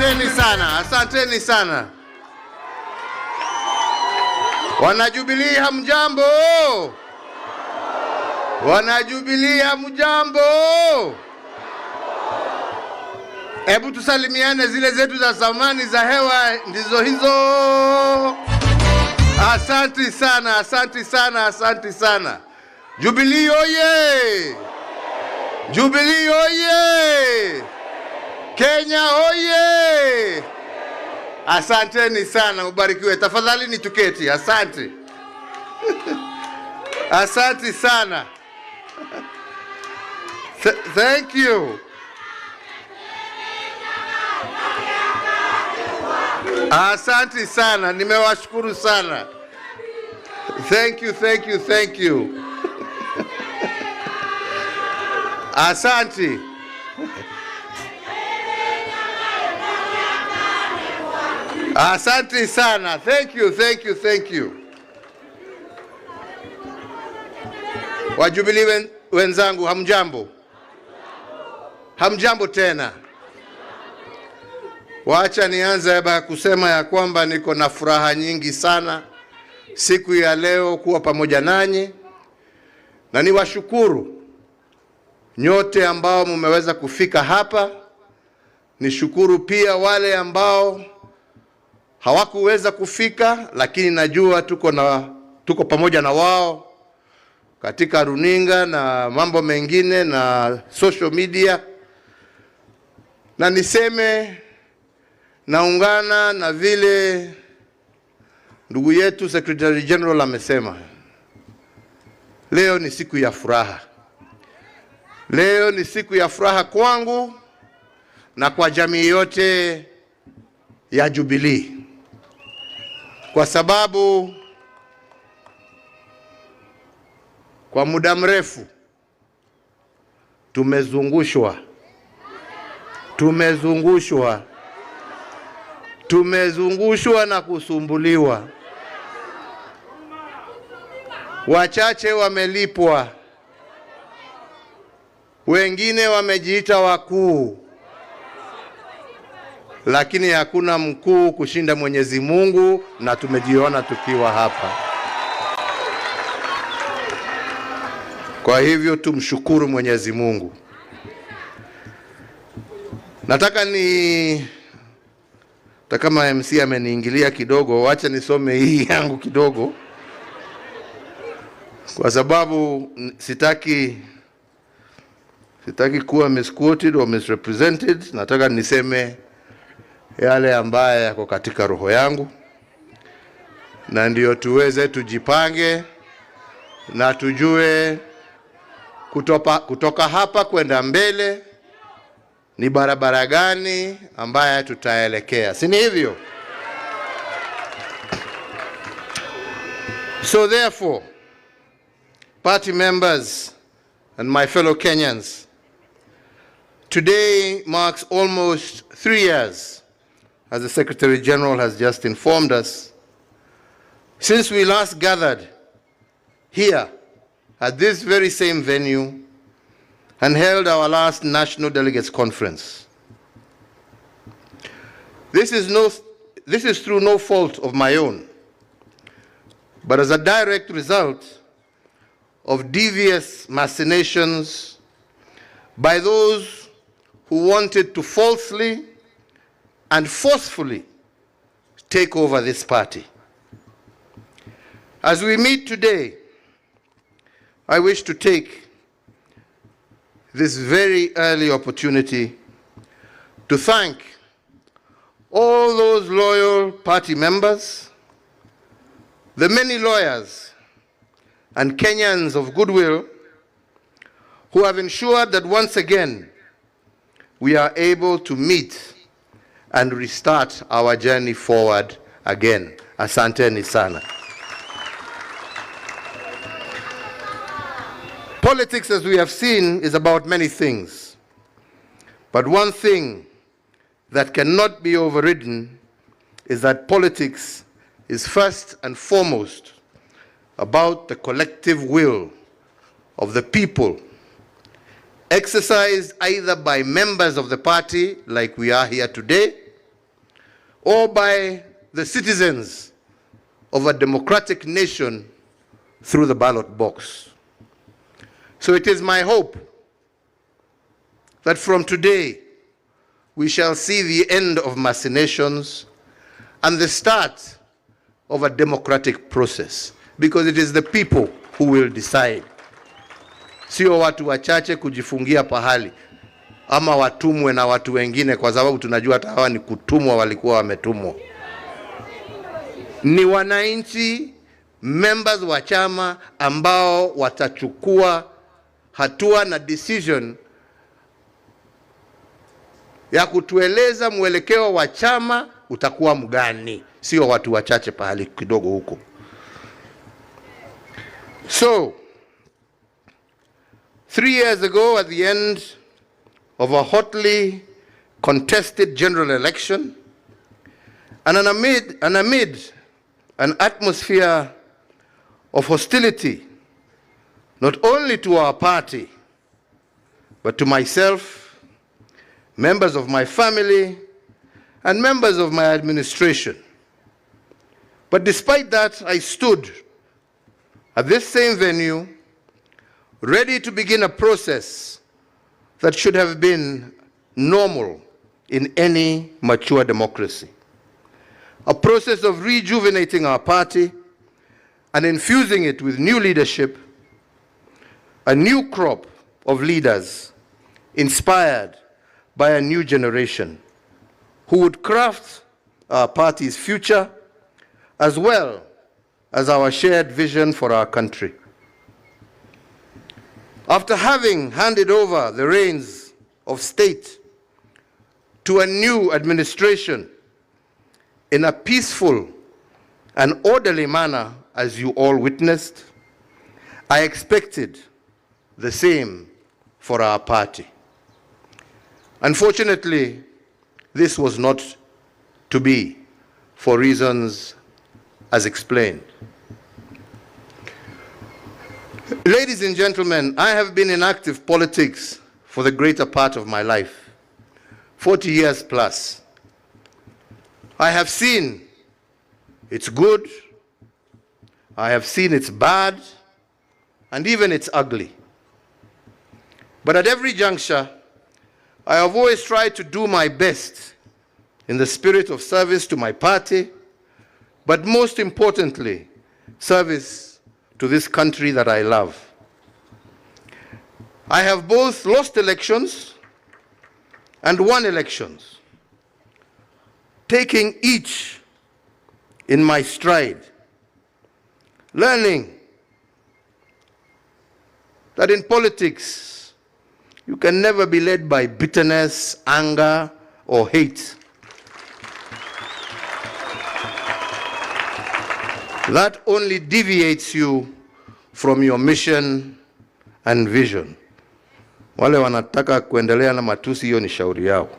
Asanteni sana, asanteni sana. Wanajubilee hamjambo? Wanajubilee hamjambo? Hebu tusalimiane, zile zetu za zamani za hewa ndizo hizo. Asante sana, asante sana, asante sana. Jubilee oye! Jubilee oye! Kenya oye! Asanteni sana, ubarikiwe. Tafadhali ni tuketi. Asante. Asante sana. Thank you. Asante sana, nimewashukuru sana. Thank you, thank you, thank you. Asante. Asante sana. Thank you, thank you, thank you. Wajubilee wenzangu, hamjambo? Hamjambo tena. Wacha nianze kusema ya kwamba niko na furaha nyingi sana siku ya leo kuwa pamoja nanyi, na niwashukuru nyote ambao mmeweza kufika hapa. Nishukuru pia wale ambao hawakuweza kufika, lakini najua tuko pamoja na wao katika runinga na mambo mengine na social media. Na niseme naungana na vile ndugu yetu Secretary General amesema. Leo ni siku ya furaha. Leo ni siku ya furaha kwangu na kwa jamii yote ya Jubilee. Kwa sababu kwa muda mrefu tumezungushwa na kusumbuliwa. Wachache wamelipwa, wengine wamejiita wakuu, lakini hakuna mkuu kushinda Mwenyezi Mungu, na tumejiona tukiwa hapa. Kwa hivyo tumshukuru Mwenyezi Mungu. Nataka kama MC ameniingilia kidogo, wacha nisome hii yangu kidogo, kwa sababu sitaki kuwa misquoted or misrepresented. Nataka niseme yale ambaye yako katika roho yangu, na ndio tuweze tujipange na tujue kutoka hapa kwenda mbele ni barabara gani ambaye tutaelekea. Si ni hivyo? So therefore, party members and my fellow Kenyans, today marks almost 3 years, as the Secretary General has just informed us, since we last gathered here at this very same venue and held our last National Delegates Conference. This is through no fault of my own, but as a direct result of devious machinations by those who wanted to falsely and forcefully take over this party. As we meet today, I wish to take this very early opportunity to thank all those loyal party members, the many lawyers and Kenyans of goodwill who have ensured that once again we are able to meet and restart our journey forward again. Asanteni sana. Politics, as we have seen, is about many things. But one thing that cannot be overridden is that politics is first and foremost about the collective will of the people, exercised either by members of the party, like we are here today, or by the citizens of a democratic nation through the ballot box. So it is my hope that from today we shall see the end of machinations and the start of a democratic process, because it is the people who will decide. Sio watu wachache kujifungia pahali ama watumwe na watu wengine, kwa sababu tunajua hata hawa ni kutumwa, walikuwa wametumwa. Ni wananchi, members wa chama ambao watachukua hatua na decision ya kutueleza mwelekeo wa chama utakuwa mgani, sio watu wachache pahali kidogo huko. So 3 years ago, at the end of a hotly contested general election, and amid an atmosphere of hostility, not only to our party, but to myself, members of my family, and members of my administration. But despite that, I stood at this same venue, ready to begin a process that should have been normal in any mature democracy. A process of rejuvenating our party and infusing it with new leadership, a new crop of leaders inspired by a new generation who would craft our party's future as well as our shared vision for our country. After having handed over the reins of state to a new administration in a peaceful and orderly manner, as you all witnessed, I expected the same for our party. Unfortunately, this was not to be, for reasons as explained. Ladies and gentlemen, I have been in active politics for the greater part of my life, 40 years plus. I have seen its good, I have seen its bad, and even its ugly. But at every juncture, I have always tried to do my best in the spirit of service to my party, but most importantly, service to this country that I love. I have both lost elections and won elections, taking each in my stride, learning that in politics, you can never be led by bitterness, anger, or hate. That only deviates you from your mission and vision. Wale wanataka kuendelea na matusi, hiyo ni shauri yao.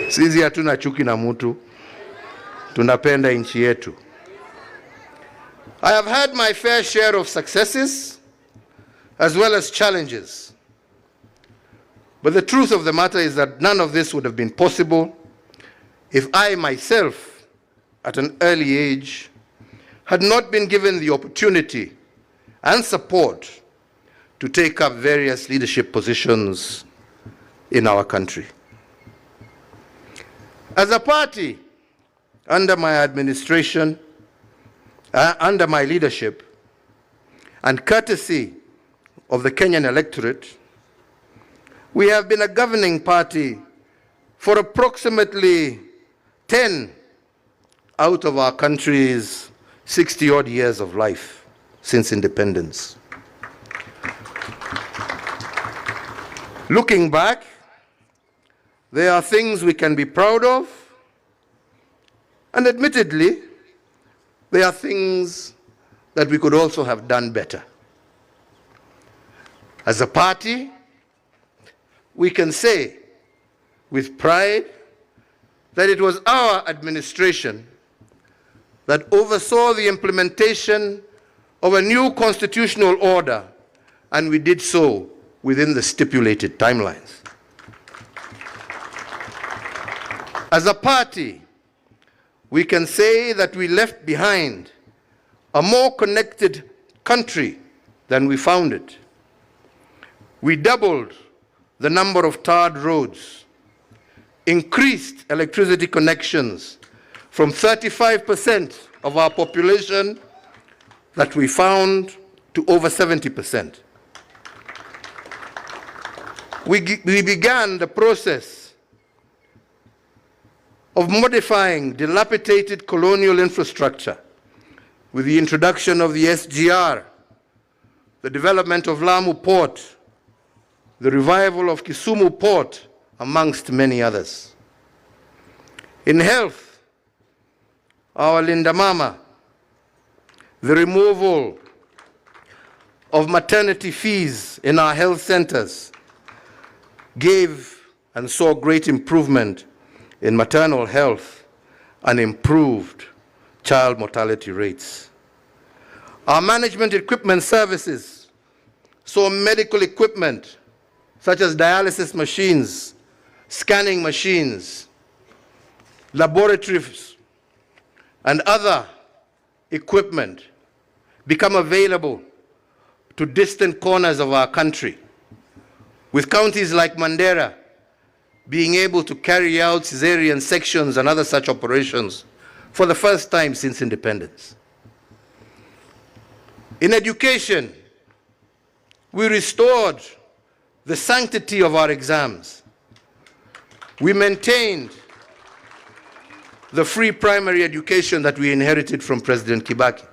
Sisi hatuna chuki na mtu, tunapenda nchi yetu. I have had my fair share of successes as well as challenges. But the truth of the matter is that none of this would have been possible if I myself, at an early age, had not been given the opportunity and support to take up various leadership positions in our country. As a party, under my administration, under my leadership, and courtesy of the Kenyan electorate, we have been a governing party for approximately 10 out of our country's 60-odd years of life since independence. Looking back, there are things we can be proud of, and admittedly, there are things that we could also have done better. As a party, we can say with pride that it was our administration that oversaw the implementation of a new constitutional order, and we did so within the stipulated timelines. As a party, we can say that we left behind a more connected country than we found it. We doubled the number of tarred roads, increased electricity connections from 35% of our population that we found to over 70%. We began the process of modifying dilapidated colonial infrastructure with the introduction of the SGR, the development of Lamu Port, the revival of Kisumu Port, amongst many others. In health, our Linda Mama, the removal of maternity fees in our health centers gave and saw great improvement in maternal health and improved child mortality rates. Our management equipment services saw medical equipment such as dialysis machines, scanning machines, laboratories, and other equipment become available to distant corners of our country, with counties like Mandera being able to carry out cesarean sections and other such operations for the first time since independence. In education, we restored the sanctity of our exams. We maintained the free primary education that we inherited from President Kibaki.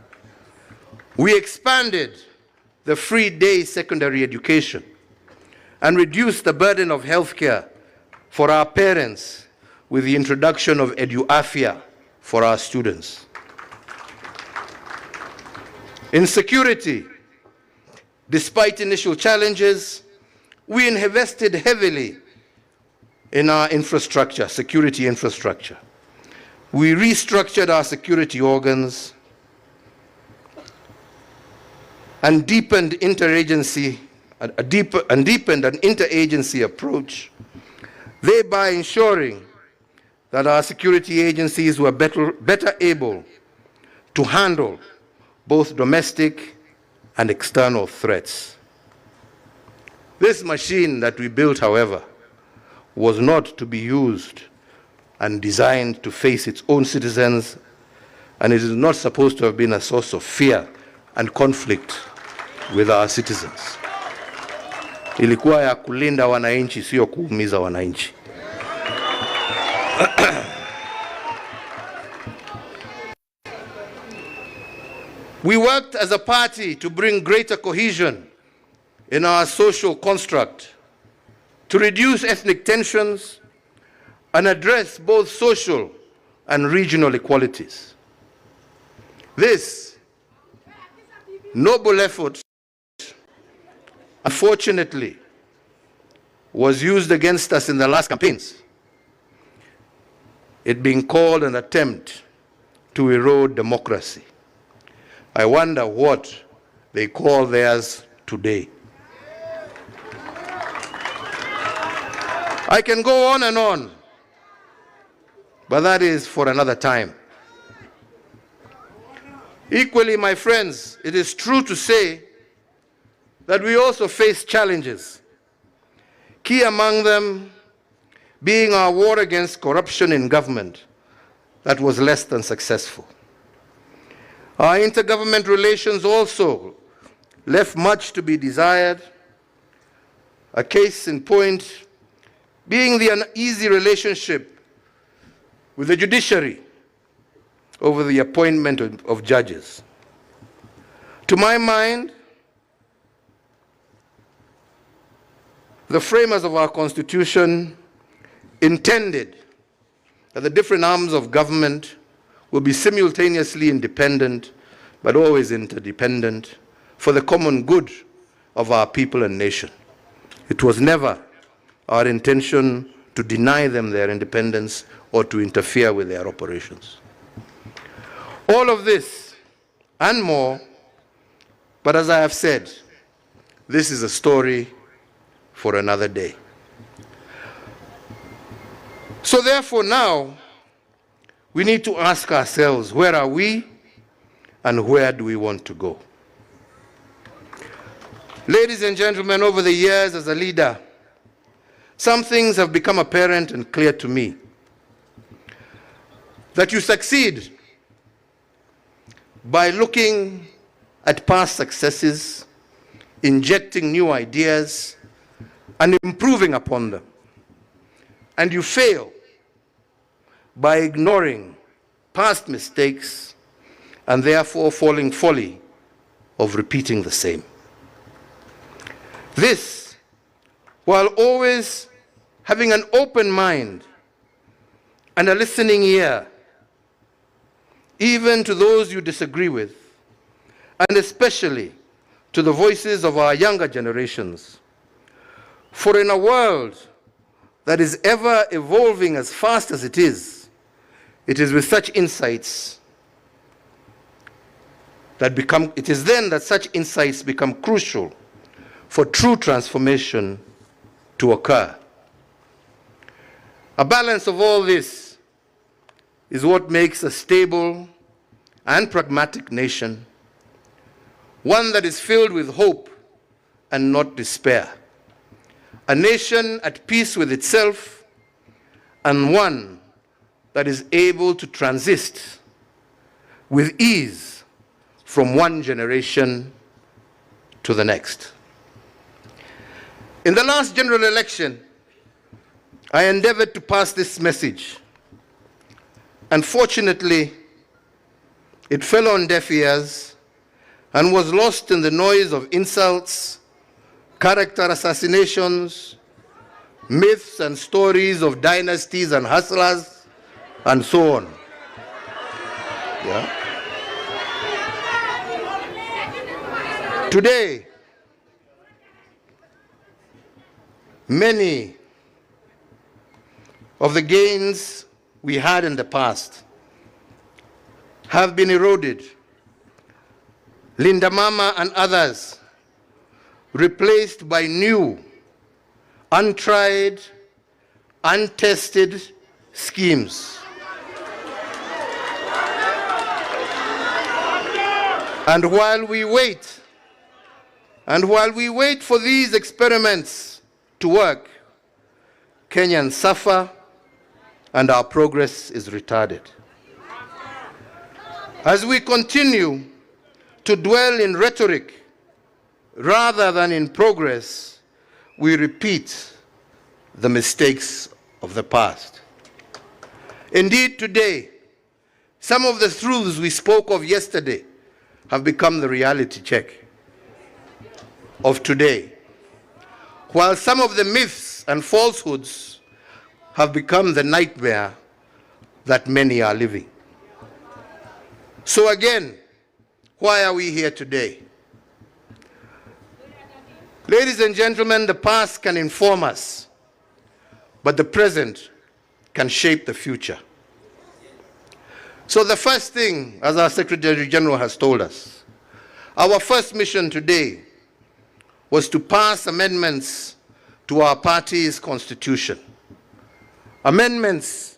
We expanded the free day secondary education and reduced the burden of healthcare for our parents with the introduction of EduAfia for our students. In security, despite initial challenges, we invested heavily in our infrastructure, security infrastructure. We restructured our security organs and deepened an interagency approach, thereby ensuring that our security agencies were better able to handle both domestic and external threats. This machine that we built, however, was not to be used and designed to face its own citizens, and it is not supposed to have been a source of fear and conflict with our citizens. Ilikuwa ya kulinda wananchi, sio kuumiza wananchi. We worked as a party to bring greater cohesion in our social construct, to reduce ethnic tensions and address both social and regional equalities. This noble effort, unfortunately, was used against us in the last campaigns, it being called an attempt to erode democracy. I wonder what they call theirs today. I can go on and on, but that is for another time. Equally, my friends, it is true to say that we also face challenges, key among them being our war against corruption in government that was less than successful. Our intergovernment relations also left much to be desired, a case in point being the uneasy relationship with the judiciary over the appointment of judges. To my mind, the framers of our Constitution intended that the different arms of government will be simultaneously independent, but always interdependent, for the common good of our people and nation. It was never our intention to deny them their independence or to interfere with their operations. All of this and more But as I have said, this is a story for another day. So therefore now, we need to ask ourselves, where are we and where do we want to go? Ladies and gentlemen, over the years as a leader, some things have become apparent and clear to me. That you succeed by looking at past successes, injecting new ideas, and improving upon them. And you fail by ignoring past mistakes and therefore falling folly of repeating the same. This, while always having an open mind and a listening ear, even to those you disagree with, and especially to the voices of our younger generations. For in a world that is ever evolving as fast as it is with such insights that it is then that such insights become crucial for true transformation to occur. A balance of all this is what makes a stable and pragmatic nation, one that is filled with hope and not despair, a nation at peace with itself, and one that is able to transist with ease from one generation to the next. In the last general election, I endeavored to pass this message. Unfortunately, it fell on deaf ears and was lost in the noise of insults, character assassinations, myths and stories of dynasties and hustlers, and so on. Yeah? Today, many of the gains we had in the past have been eroded. Linda Mama and others replaced by new, untried, untested schemes. And while we wait for these experiments to work, Kenyans suffer and our progress is retarded. As we continue to dwell in rhetoric rather than in progress, we repeat the mistakes of the past. Indeed, today, some of the truths we spoke of yesterday have become the reality check of today, while some of the myths and falsehoods have become the nightmare that many are living. So again, why are we here today? Ladies and gentlemen, the past can inform us, but the present can shape the future. So the first thing, as our Secretary General has told us, our first mission today was to pass amendments to our party's constitution. Amendments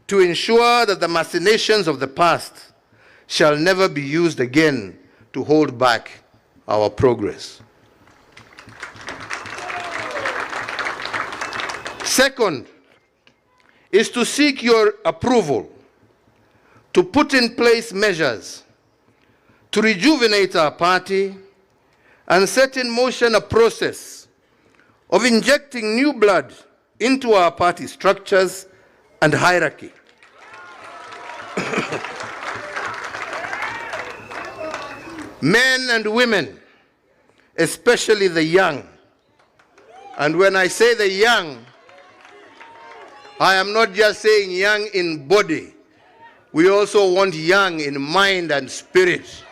to ensure that the machinations of the past shall never be used again to hold back our progress. Second is to seek your approval to put in place measures to rejuvenate our party and set in motion a process of injecting new blood into our party structures and hierarchy. Men and women, especially the young, and when I say the young, I am not just saying young in body. We also want young in mind and spirit.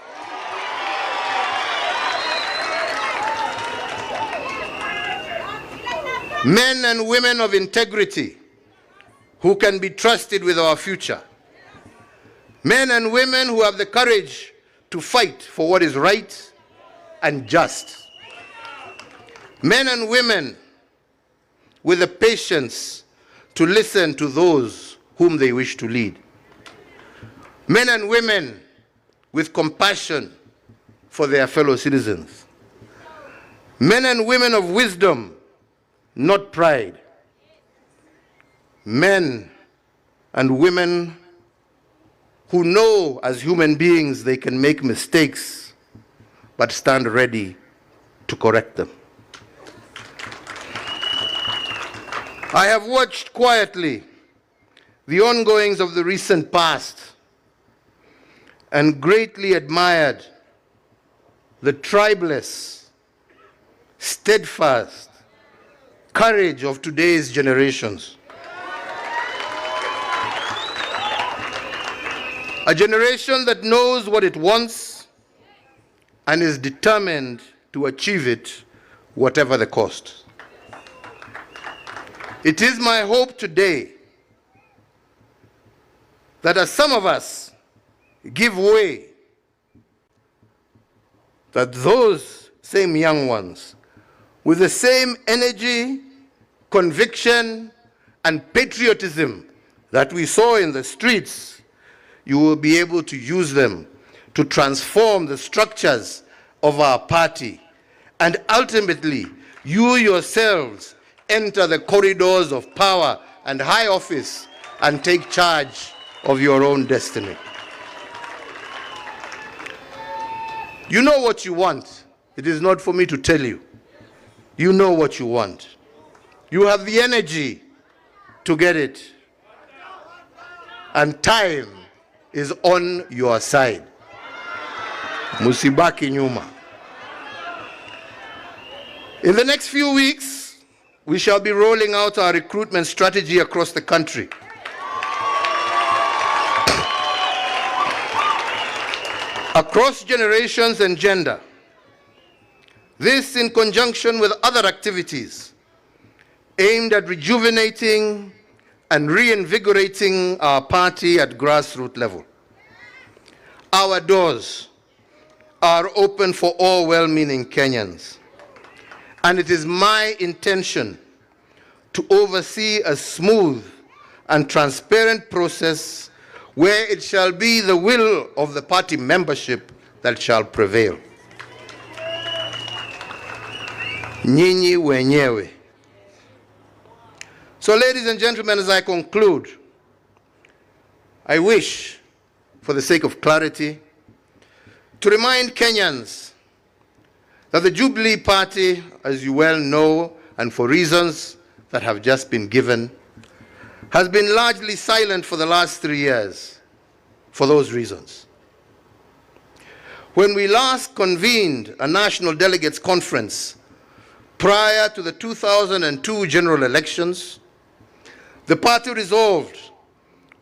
Men and women of integrity who can be trusted with our future. Men and women who have the courage to fight for what is right and just. Men and women with the patience to listen to those whom they wish to lead. Men and women with compassion for their fellow citizens. Men and women of wisdom, not pride. Men and women who know as human beings they can make mistakes, but stand ready to correct them. I have watched quietly the ongoings of the recent past and greatly admired the tribeless, steadfast courage of today's generations. A generation that knows what it wants and is determined to achieve it, whatever the cost. It is my hope today that as some of us give way, that those same young ones, with the same energy, conviction, and patriotism that we saw in the streets, you will be able to use them to transform the structures of our party. And ultimately, you yourselves enter the corridors of power and high office and take charge of your own destiny. You know what you want. It is not for me to tell you. You know what you want. You have the energy to get it. And time is on your side. Musibaki nyuma. In the next few weeks, we shall be rolling out our recruitment strategy across the country. Across generations and gender. This in conjunction with other activities aimed at rejuvenating and reinvigorating our party at grassroots level. Our doors are open for all well-meaning Kenyans, and it is my intention to oversee a smooth and transparent process where it shall be the will of the party membership that shall prevail. Nyinyi wenyewe. So, ladies and gentlemen, as I conclude, I wish, for the sake of clarity, to remind Kenyans that the Jubilee Party, as you well know, and for reasons that have just been given, has been largely silent for the last 3 years for those reasons. When we last convened a national delegates conference prior to the 2002 general elections, the party resolved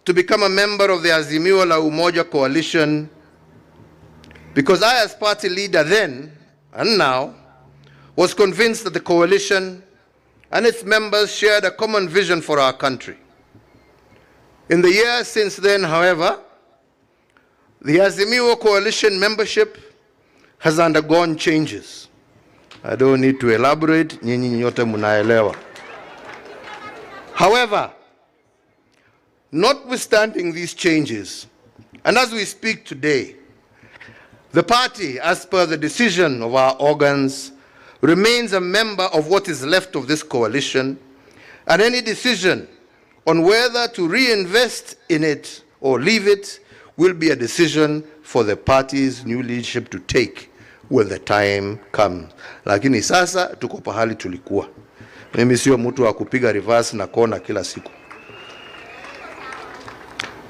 to become a member of the Azimio la Umoja coalition because I, as party leader then and now, was convinced that the coalition and its members shared a common vision for our country. In the years since then, however, the Azimio coalition membership has undergone changes. I don't need to elaborate, nyinyi nyote munaelewa. However, notwithstanding these changes, and as we speak today, the party, as per the decision of our organs, remains a member of what is left of this coalition, and any decision on whether to reinvest in it or leave it will be a decision for the party's new leadership to take when the time comes. Lakini sasa tuko pahali tulikuwa. Mimi sio mtu wa kupiga reverse na kona kila siku.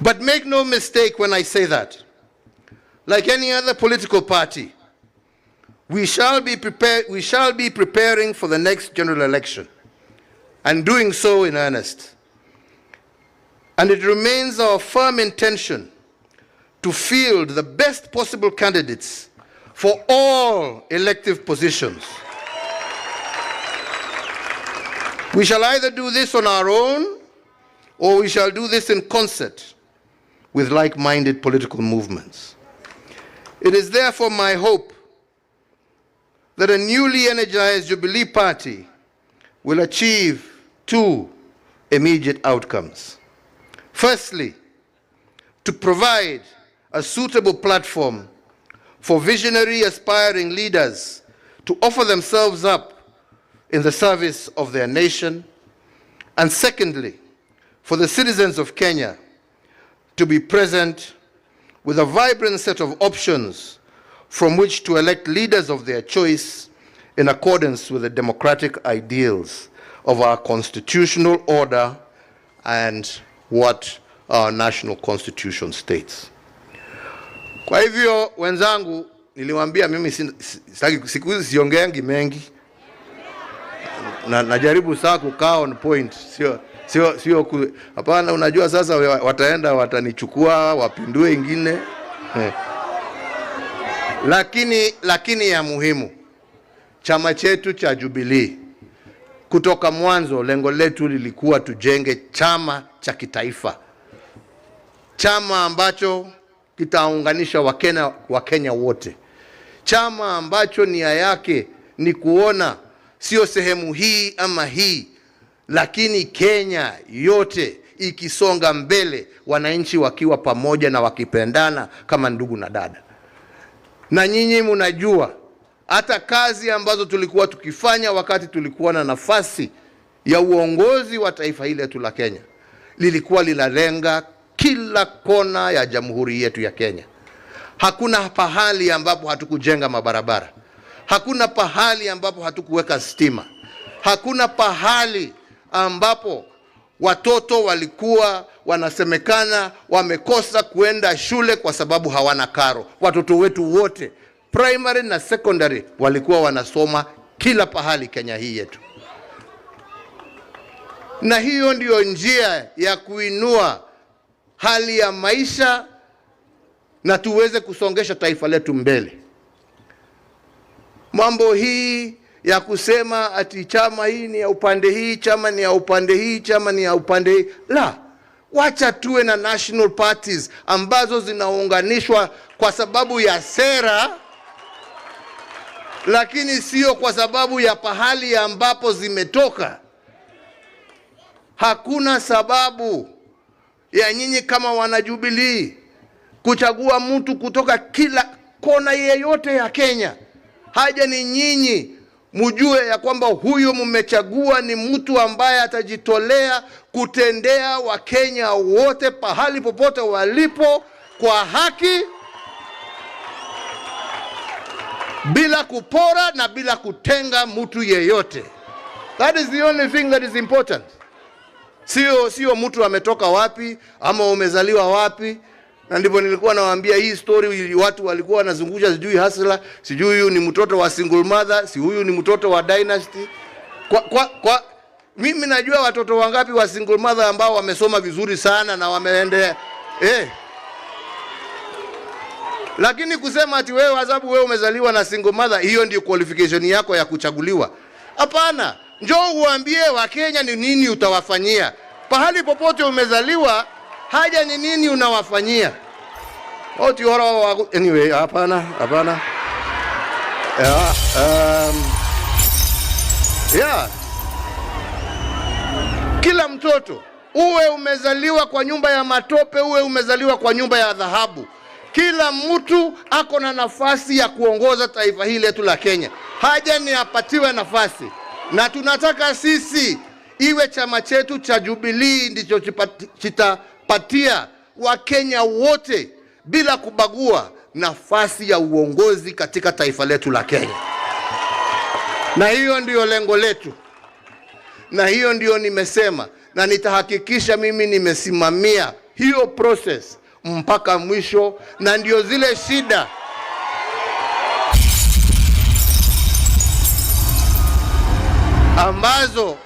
But make no mistake when I say that. Like any other political party, we shall be preparing for the next general election, and doing so in earnest. And it remains our firm intention to field the best possible candidates for all elective positions. We shall either do this on our own, or we shall do this in concert with like-minded political movements. It is therefore my hope that a newly energized Jubilee Party will achieve two immediate outcomes. Firstly, to provide a suitable platform for visionary aspiring leaders to offer themselves up in the service of their nation. And secondly, for the citizens of Kenya to be present with a vibrant set of options from which to elect leaders of their choice in accordance with the democratic ideals of our constitutional order and what our national constitution states. Kwa hivyo wenzangu, niliwaambia mimi siku hizi siongeangi mengi. Najaribu saa kukaa on point. Sio hapana, unajua sasa wataenda watanichukua wapindue ingine. Lakini ya muhimu, chama chetu cha Jubilee kutoka mwanzo lengo letu lilikuwa tujenge chama cha kitaifa. Chama ambacho kitaunganisha Wakenya wote. Chama ambacho nia yake ni kuona sio sehemu hii ama hii, lakini Kenya yote ikisonga mbele, wananchi wakiwa pamoja na wakipendana kama ndugu na dada. Na nyinyi mnajua hata kazi ambazo tulikuwa tukifanya wakati tulikuwa na nafasi ya uongozi wa taifa hili letu la Kenya, lilikuwa linalenga kila kona ya jamhuri yetu ya Kenya. Hakuna pahali ambapo hatukujenga mabarabara. Hakuna pahali ambapo hatukuweka stima. Hakuna pahali ambapo watoto walikuwa wanasemekana wamekosa kuenda shule kwa sababu hawana karo. Watoto wetu wote, primary na secondary, walikuwa wanasoma kila pahali Kenya hii yetu. Na hiyo ndio njia ya kuinua hali ya maisha na tuweze kusongesha taifa letu mbele. Mambo hii ya kusema ati chama hii ni ya upande hii, chama ni ya upande hii, chama ni ya upande hii, la, wacha tuwe na national parties ambazo zinaunganishwa kwa sababu ya sera, lakini sio kwa sababu ya pahali ambapo zimetoka. Hakuna sababu ya nyinyi kama wana Jubilee kuchagua mtu kutoka kila kona yeyote ya Kenya. Haja ni nyinyi mjue ya kwamba huyo mmechagua ni mtu ambaye atajitolea kutendea Wakenya wote pahali popote walipo kwa haki, bila kupora na bila kutenga mtu yeyote. That is the only thing that is important. Sio mtu ametoka wapi ama umezaliwa wapi. Na ndipo nilikuwa nawaambia hii story, watu walikuwa wanazungusha sijui hasla, sijui huyu ni mtoto wa single mother, si huyu ni mtoto wa dynasty. Mimi najua watoto wangapi wa single mother ambao wamesoma vizuri sana na wameendea. Lakini kusema ati wewe sababu wewe umezaliwa na single mother, hiyo ndio qualification yako ya kuchaguliwa. Hapana, njoo uambie Wakenya ni nini utawafanyia. Pahali popote umezaliwa, haja ni nini unawafanyia. Anyway, hapana. Kila mtoto, uwe umezaliwa kwa nyumba ya matope, uwe umezaliwa kwa nyumba ya dhahabu, kila mtu ako na nafasi ya kuongoza taifa hili letu la Kenya. Haja ni apatiwe nafasi. Na tunataka sisi iwe chama chetu cha Jubilee ndicho chitapatia Wakenya wote bila kubagua nafasi ya uongozi katika taifa letu la Kenya. Na hiyo ndio lengo letu. Na hiyo ndio nimesema, na nitahakikisha mimi nimesimamia hiyo process mpaka mwisho. Na ndio zile shida ambazo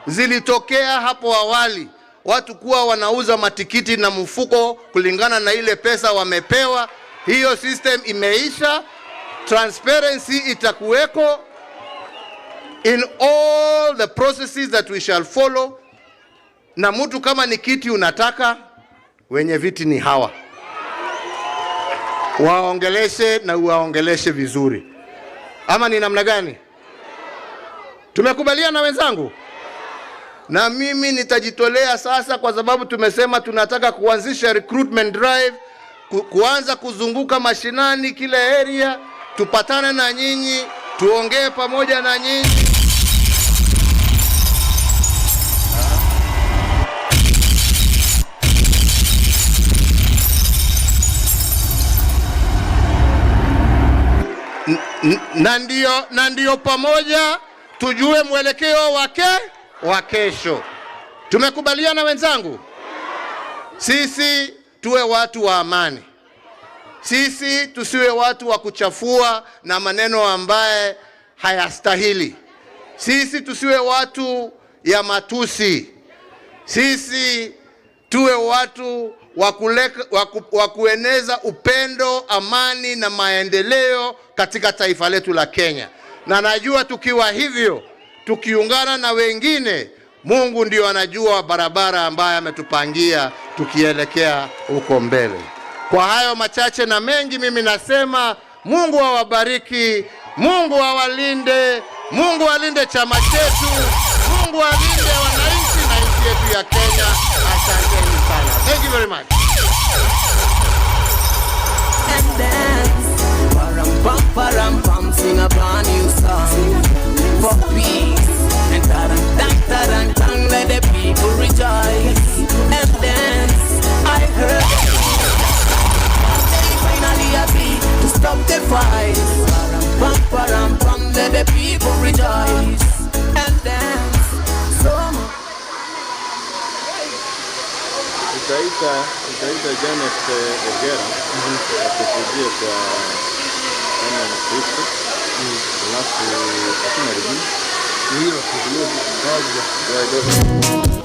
zilitokea hapo awali, watu kuwa wanauza matikiti na mfuko kulingana na ile pesa wamepewa. Hiyo system imeisha. Transparency itakuweko in all the processes that we shall follow. Na mtu kama ni kiti unataka, wenye viti ni hawa, waongeleshe na uwaongeleshe vizuri. Ama ni namna gani? Tumekubaliana wenzangu? Na mimi nitajitolea sasa, kwa sababu tumesema tunataka kuanzisha recruitment drive, kuanza kuzunguka mashinani kila area, tupatane na nyinyi, tuongee pamoja na nyinyi. Na ndio pamoja tujue mwelekeo wa kesho. Tumekubaliana wenzangu? Sisi tuwe watu wa amani. Sisi tusiwe watu wa kuchafua na maneno ambaye hayastahili. Sisi tusiwe watu ya matusi. Sisi tuwe watu wa kueneza upendo, amani na maendeleo katika taifa letu la Kenya. Na najua tukiwa hivyo, tukiungana na wengine, Mungu ndio anajua barabara ambayo ametupangia tukielekea huko mbele. Kwa hayo machache na mengi, mimi nasema Mungu awabariki, Mungu awalinde, Mungu alinde chama chetu, Mungu alinde wananchi na nchi yetu ya Kenya. Asanteni sana. Thank you very much. And dance, param pam, sing a brand new song for peace. And tarang, let the people rejoice. And dance, I heard they finally happy to stop the fight. Param pam, let the people rejoice. And dance, so much. Utaita Janet Ogera akukujie kwa kama Mkristo, alafu hakuna rejini. Ni hilo tu.